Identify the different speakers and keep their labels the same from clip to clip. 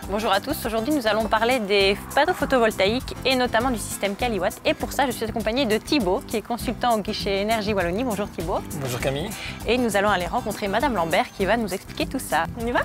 Speaker 1: Bonjour à tous, aujourd'hui nous allons parler des panneaux photovoltaïques et notamment du système Qualiwatt. Et pour ça, je suis accompagnée de Thibaut, qui est consultant au guichet Énergie Wallonie. Bonjour Thibaut.
Speaker 2: Bonjour Camille.
Speaker 1: Et nous allons aller rencontrer Madame Lambert qui va nous expliquer tout ça. On y va ?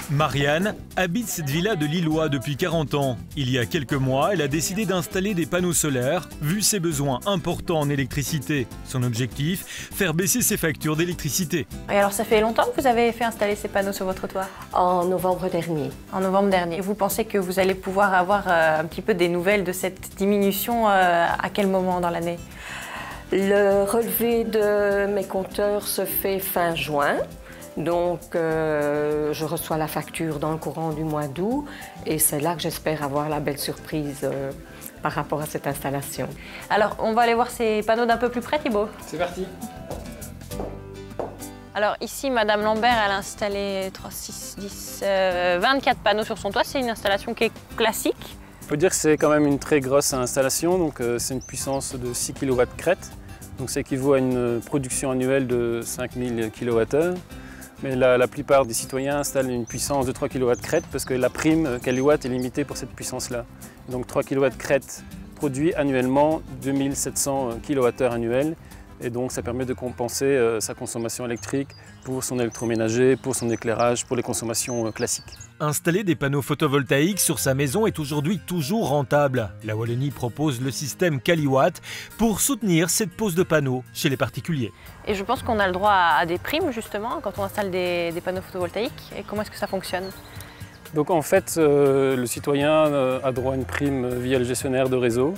Speaker 3: Marianne habite cette villa de Lillois depuis 40 ans. Il y a quelques mois, elle a décidé d'installer des panneaux solaires, vu ses besoins importants en électricité. Son objectif, faire baisser ses factures d'électricité.
Speaker 1: Et alors, ça fait longtemps que vous avez fait installer ces panneaux sur votre toit ?
Speaker 4: En novembre dernier.
Speaker 1: En novembre dernier. Vous pensez que vous allez pouvoir avoir un petit peu des nouvelles de cette diminution à quel moment dans l'année ?
Speaker 4: Le relevé de mes compteurs se fait fin juin. Donc, je reçois la facture dans le courant du mois d'août et c'est là que j'espère avoir la belle surprise par rapport à cette installation.
Speaker 1: Alors, on va aller voir ces panneaux d'un peu plus près, Thibaut.
Speaker 2: C'est parti.
Speaker 1: Alors ici, Madame Lambert, elle a installé 3, 6, 10, 24 panneaux sur son toit. C'est une installation qui est classique.
Speaker 2: On peut dire que c'est quand même une très grosse installation. Donc, c'est une puissance de 6 kW crête. Donc, ça équivaut à une production annuelle de 5000 kWh. Mais la plupart des citoyens installent une puissance de 3 kW crête parce que la prime Qualiwatt est limitée pour cette puissance-là. Donc 3 kW crête produit annuellement 2700 kWh annuels et donc ça permet de compenser sa consommation électrique pour son électroménager, pour son éclairage, pour les consommations classiques.
Speaker 3: Installer des panneaux photovoltaïques sur sa maison est aujourd'hui toujours rentable. La Wallonie propose le système Qualiwatt pour soutenir cette pose de panneaux chez les particuliers.
Speaker 1: Et je pense qu'on a le droit à des primes justement quand on installe des panneaux photovoltaïques. Et comment est-ce que ça fonctionne ?
Speaker 2: Donc en fait, le citoyen a droit à une prime via le gestionnaire de réseau,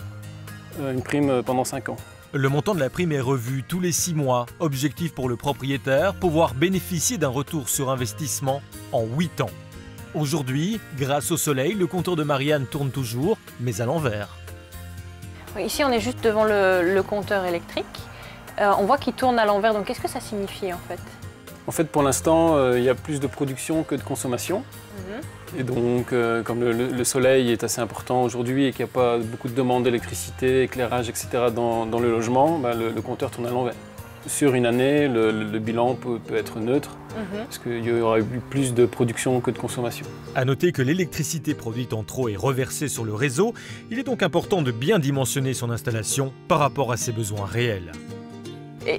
Speaker 2: une prime pendant 5 ans.
Speaker 3: Le montant de la prime est revu tous les 6 mois. Objectif pour le propriétaire, pouvoir bénéficier d'un retour sur investissement en 8 ans. Aujourd'hui, grâce au soleil, le compteur de Marianne tourne toujours, mais à l'envers.
Speaker 1: Ici, on est juste devant le compteur électrique. On voit qu'il tourne à l'envers, donc qu'est-ce que ça signifie en fait ?
Speaker 2: En fait, pour l'instant, il y a plus de production que de consommation. Et donc, comme le soleil est assez important aujourd'hui et qu'il n'y a pas beaucoup de demandes d'électricité, éclairage, etc. dans le logement, le compteur tourne à l'envers. Sur une année, le bilan peut être neutre, parce qu'il y aura eu plus de production que de consommation.
Speaker 3: À noter que l'électricité produite en trop est reversée sur le réseau. Il est donc important de bien dimensionner son installation par rapport à ses besoins réels.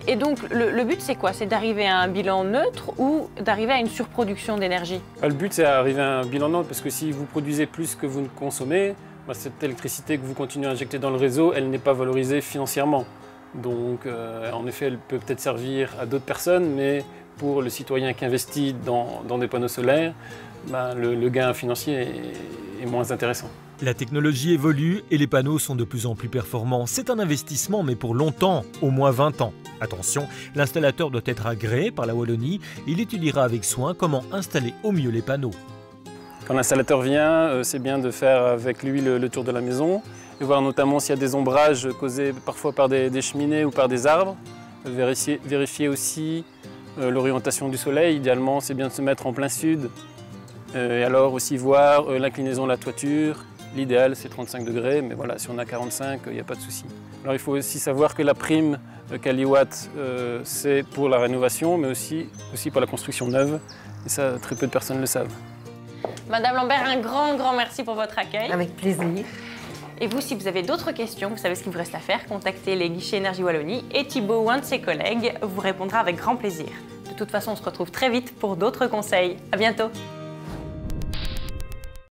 Speaker 1: Et donc, le but, c'est quoi ? C'est d'arriver à un bilan neutre ou d'arriver à une surproduction d'énergie ?
Speaker 2: Le but, c'est d'arriver à un bilan neutre, parce que si vous produisez plus que vous ne consommez, cette électricité que vous continuez à injecter dans le réseau, elle n'est pas valorisée financièrement. Donc, en effet, elle peut peut-être servir à d'autres personnes, mais pour le citoyen qui investit dans des panneaux solaires, le gain financier est moins intéressant.
Speaker 3: La technologie évolue et les panneaux sont de plus en plus performants. C'est un investissement, mais pour longtemps, au moins 20 ans. Attention, l'installateur doit être agréé par la Wallonie. Il étudiera avec soin comment installer au mieux les panneaux.
Speaker 2: Quand l'installateur vient, c'est bien de faire avec lui le tour de la maison, et voir notamment s'il y a des ombrages causés parfois par des cheminées ou par des arbres. Vérifier aussi l'orientation du soleil. Idéalement, c'est bien de se mettre en plein sud. Et alors aussi voir l'inclinaison de la toiture. L'idéal, c'est 35 degrés, mais voilà, si on a 45, il n'y a pas de souci. Alors il faut aussi savoir que la prime Qualiwatt, c'est pour la rénovation, mais aussi pour la construction neuve. Et ça, très peu de personnes le savent.
Speaker 1: Madame Lambert, un grand merci pour votre accueil.
Speaker 4: Avec plaisir.
Speaker 1: Et vous, si vous avez d'autres questions, vous savez ce qu'il vous reste à faire, contactez les guichets Énergie Wallonie et Thibaut ou un de ses collègues vous répondra avec grand plaisir. De toute façon, on se retrouve très vite pour d'autres conseils. À bientôt.